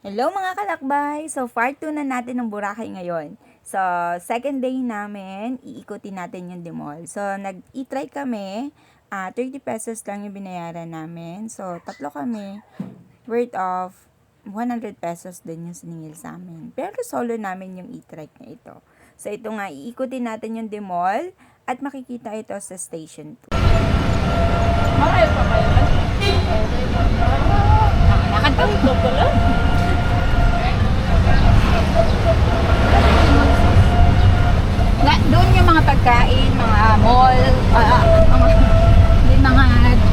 Hello mga kalakbay! So, part 2 na natin ng Boracay ngayon. So, second day namin, iikutin natin yung Demol. So, nag-e-try kami, 30 pesos lang yung binayaran namin. So, tatlo kami, worth of 100 pesos din yung siningil sa amin. Pero solo namin yung e-trike na ito. So, ito nga, iikutin natin yung Demol at makikita ito sa station 2. Mahal pa kayo? Nakakatawa ko pala. Doon yung mga pagkain, mga mall, mga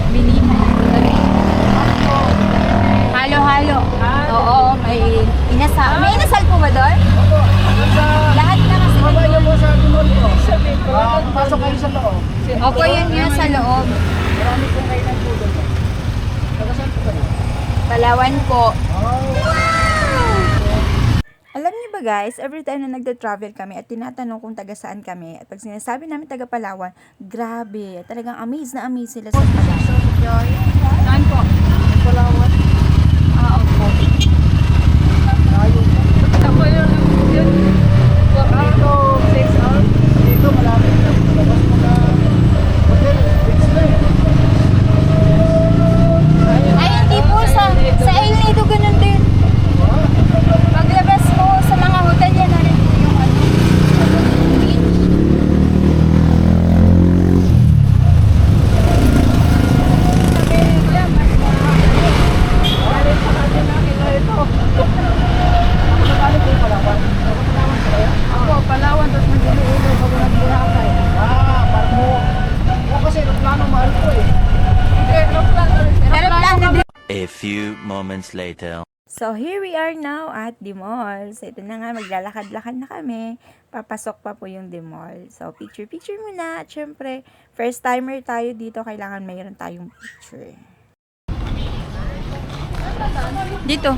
bilihan. Halo-halo. Oo, may inasal. May inasal po ba doon? Lahat na kasi doon. Pasok kayo sa loob. Opo, yun nga sa loob. Marami pong kainan po doon. Taga-saan po kayo? Palawan po. Alam niyo ba guys, every time na nagda-travel kami at tinatanong kung taga saan kami, at pag sinasabi namin taga Palawan, grabe, talagang amaze na amaze sila sa Palawan. Saan po? Palawan. Opo. Tayo. Ako yun. Dito, 6 hours. Dito, malapit na. Labas mo na. Hotel, fix na eh. Ay, hindi po. Sa El Nido ganun din. Paglabas mo sa mga hotel, yan na rin po yung beach. Nakakali po yung Palawan. Palawan po kayo? Ako, Palawan, tapos mag-inuulo bago nag-Boracay. Parang mo. Kasi aeroplano mahal po eh. Pero plano din. A few moments later. So, here we are now at the mall. So, ito na nga, maglalakad-lakad na kami. Papasok pa po yung the mall. So, picture-picture muna. At syempre, first timer tayo dito. Kailangan mayroon tayong picture. Dito.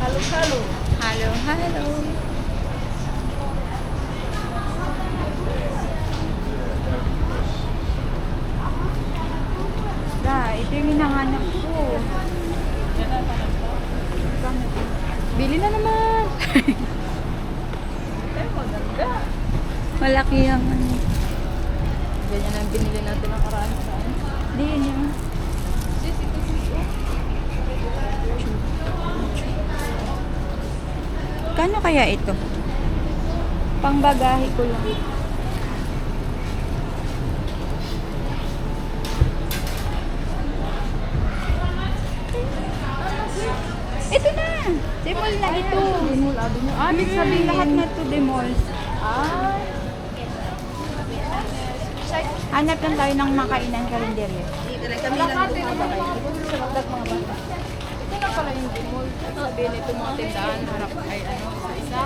Halo-halo. Hello, hello. Ito yung hinahanap ko. Bili na naman. Malaki yung ano. Ganyan ang binili natin ng karami sa akin. Hindi yun yung... Kano kaya ito? Pangbagahe ko lang. Ito na! Demol na ito. Demol Avenue. Ibig sabihin lahat na ito demols. Hanap lang tayo ng makainan karinderya. Ito na pala yung demol. Sabihin ito mga tindahan. Harap ay ano, isa-isa.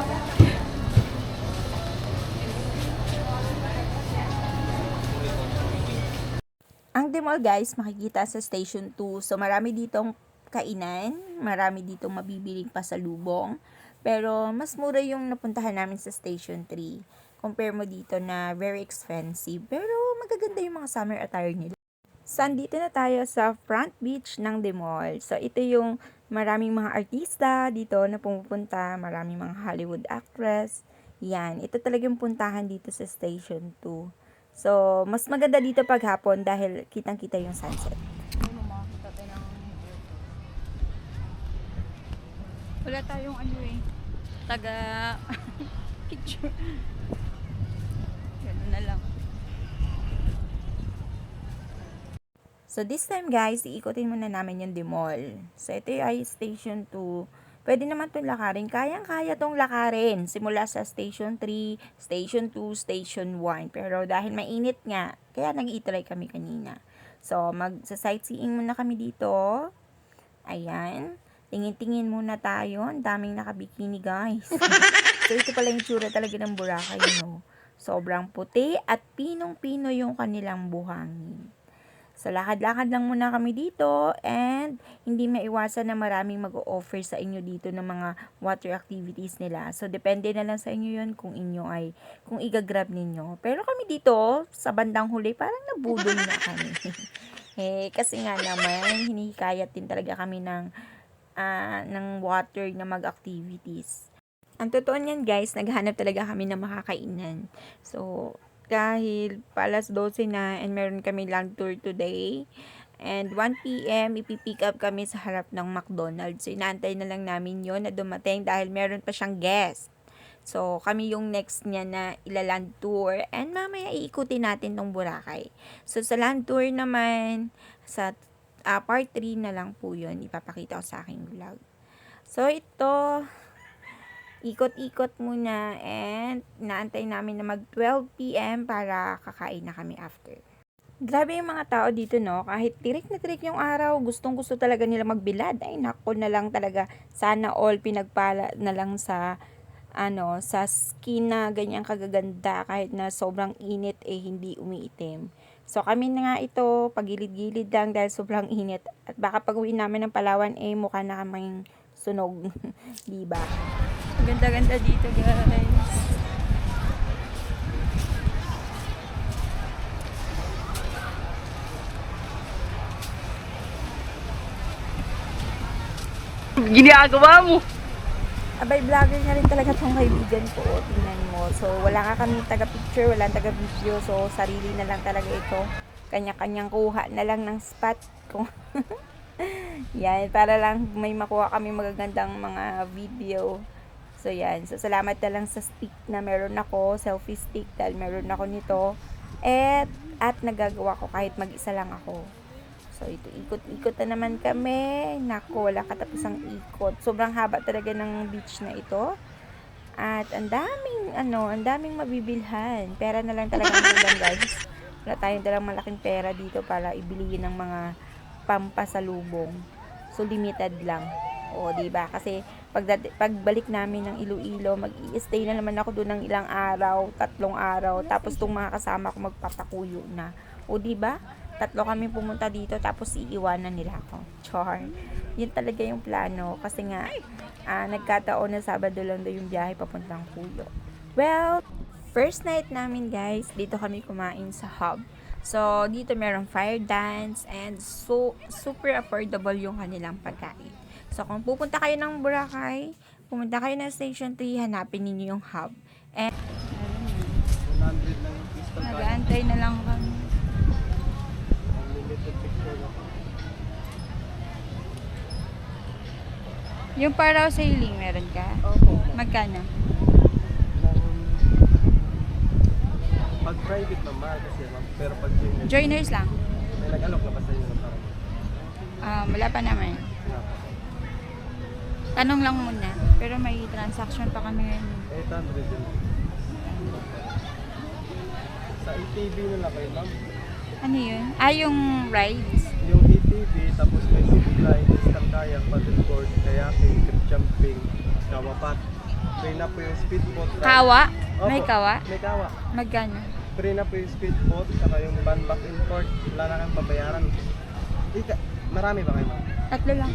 Ang the mall guys, makikita sa station 2. So, marami ditong kainan. Marami ditong mabibiling pasalubong. Pero, mas mura yung napuntahan namin sa station 3. Compare mo dito na very expensive. Pero, magaganda yung mga summer attire nila. So, andito na tayo sa front beach ng The Mall. So, ito yung maraming mga artista dito na pumupunta. Maraming mga Hollywood actress. Yan. Ito talagang puntahan dito sa Station 2. So, mas maganda dito pag hapon dahil kitang-kita yung sunset. Ano makakita tayo ng Wala tayong ano eh. Taga... picture. Ganun na lang. So, this time guys, iikutin muna namin yung The Mall. So, ito yung ay Station 2. Pwede naman itong lakarin. Kayang-kaya itong lakarin. Simula sa Station 3, Station 2, Station 1. Pero dahil mainit nga, kaya nag-i-try kami kanina. So, magsa-sightseeing muna kami dito. Ayan. Tingin-tingin muna tayo. Ang daming nakabikini guys. So, ito pala yung tsura talaga ng Boracay, no? Sobrang puti at pinong-pino yung kanilang buhangin. So, lakad-lakad lang muna kami dito and hindi maiwasan na maraming mag-o-offer sa inyo dito ng mga water activities nila. So, depende na lang sa inyo yun kung kung igagrab ninyo. Pero kami dito, sa bandang huli, parang nabudol na kami. Kasi nga naman, hinihikayat din talaga kami ng water na mag-activities. Ang totoo niyan guys, naghahanap talaga kami ng makakainan. So, dahil palas 12 na and meron kami land tour today. And 1 p.m. ipipick up kami sa harap ng McDonald's. So, inaantay na lang namin yon na dumating dahil meron pa siyang guest. So, kami yung next niya na ilaland tour and mamaya iikutin natin tong Boracay. So, sa land tour naman, sa part 3 na lang po yun, ipapakita ko sa aking vlog. So, ito, ikot-ikot muna and naantay namin na mag 12 p.m. para kakain na kami after. Grabe yung mga tao dito, no? Kahit tirik na tirik yung araw, gustong-gusto talaga nila magbilad. Ay, nako na lang talaga. Sana all pinagpala na lang sa skin na ganyang kagaganda kahit na sobrang init hindi umiitim. So kami na nga ito, pagilid-gilid lang dahil sobrang init. At baka pag uwi namin ng Palawan mukha na kaming sunog. Diba? Ganda-ganda dito guys. Ginagawa mo. Abay, vlogger na rin talaga tong kaibigan ko. Tingnan mo. So, wala nga kami taga-picture, wala taga-video. So, sarili na lang talaga ito. Kanya-kanyang kuha na lang ng spot. Kung yan, para lang may makuha kami magagandang mga video. So, yan. So, salamat na lang sa stick na meron ako. Selfie stick dahil meron ako nito. At nagagawa ko kahit mag-isa lang ako. So, ito, ikot-ikot na naman kami. Naku, wala katapusang ikot. Sobrang haba talaga ng beach na ito. At ang daming mabibilhan. Pera na lang talaga ang kulang, guys. Wala tayong dalang malaking pera dito para ibili ng mga pampasalubong. So, limited lang. O, diba? Kasi, pagbalik namin ng Iloilo, mag-i-stay na naman ako doon ng ilang araw, 3 araw. Tapos, itong mga kasama ko magpapakuyo na. O, diba? 3 kami pumunta dito tapos iiwanan nila ako. Char. Yun talaga yung plano. Kasi nga, nagkataon na Sabado lang daw yung biyahe papuntang Kulo. Well, first night namin guys, dito kami kumain sa Hub. So, dito merong fire dance and super affordable yung kanilang pagkain. So, kung pupunta kayo ng Boracay, pumunta kayo ng Station 3, hanapin ninyo yung Hub. And, 100 lang yung pistol card. nag-aantay na lang kami. Unlimited picture lang. Yung paraw sailing, meron ka? Opo. Magkano? Pag private naman kasi ma'am, pero pag joiners, Joiners lang. may nag-alok na ba sa inyo ng parang? Wala pa naman. Wala pa. Tanong lang muna. Pero may transaction pa kami ngayon. 800 din. Sa ETV na lang kayo ma'am. Ano yun? Yung rides. Yung ETV, tapos may zipline, instant kayak, paddleboard, kayaking, trip jumping, kawapat. Free na po yung speedboat ride. Kawa? Opo, May kawa? May kawa. Magkano? Free na po yung speedboat, saka yung van back and forth. Wala na kang babayaran. Marami ba kayo ma'am? 3 lang.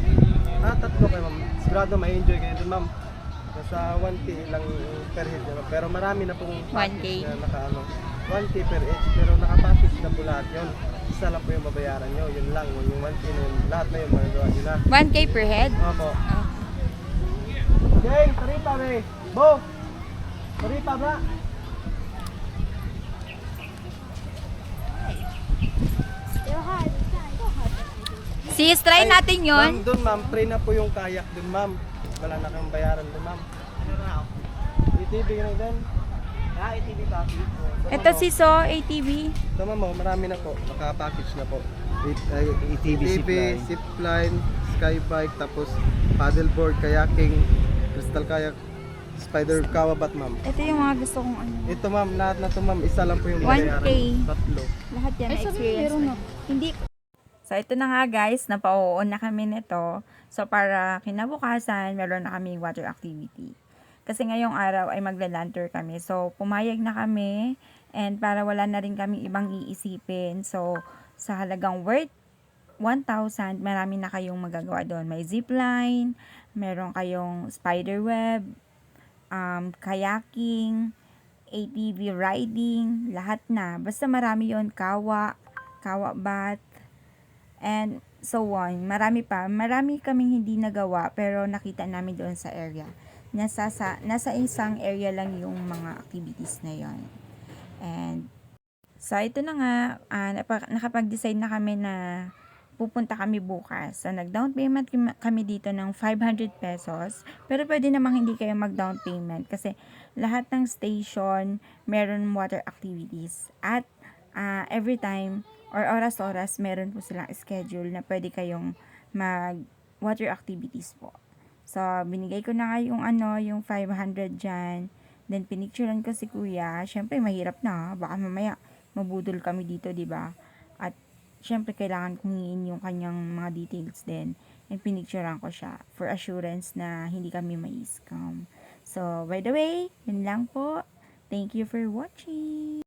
3 kayo ma'am. Sigurado may enjoy kayo dun ma'am. Nasa 1K lang per head ma'am. Pero marami na pong 1K. na naka 1K per each. Pero nakapackage na po lahat yun. Isa lang po yung babayaran nyo. Yun lang. Yung 1K na yun. Lahat na yun magagawa nyo na. 1K per head? Opo. Oh. Jeng, taripa be. Bo! Taripa ba? Sis, try natin yun. Ma'am, dun ma'am. Free na po yung kayak dun ma'am. Wala na kang bayaran dun ma'am. ETV na dun. ETV package. Ito si So, ATV. Tama mo, marami na po. Naka-package na po. ETV zipline, skybike, tapos paddleboard, kayaking, crystal kayak, spider kawabat ma'am. Ito yung mga gusto kong ano. Ito ma'am, lahat na to ma'am, isa lang po yung 1K. bayaran. 3. Lahat yan na experience na. Hindi. So, ito na nga guys, napauon na kami nito. So, para kinabukasan, meron na kami water activity. Kasi ngayong araw ay magla-land tour kami. So, pumayag na kami. And para wala na rin kami ibang iisipin. So, sa halagang worth 1,000, marami na kayong magagawa doon. May zipline, meron kayong spider web, kayaking, ATV riding, lahat na. Basta marami yon, kawa bath, and so on. Marami pa. Marami kaming hindi nagawa pero nakita namin doon sa area. Nasa isang area lang yung mga activities na yon. And so ito na nga, nakapag-decide na kami na pupunta kami bukas. So, nag-down payment kami dito ng 500 pesos. Pero pwede namang hindi kayo mag-down payment kasi lahat ng station meron water activities. At every time or oras-oras meron po silang schedule na pwede kayong mag-water activities po. So, binigay ko na nga yung 500 dyan. Then, pinicturean ko si kuya. Syempre, mahirap na. Baka mamaya mabudol kami dito, di ba? At syempre, kailangan kong hingin yung kanyang mga details din. And pinicturean ko siya for assurance na hindi kami may scam. So, by the way, yun lang po. Thank you for watching.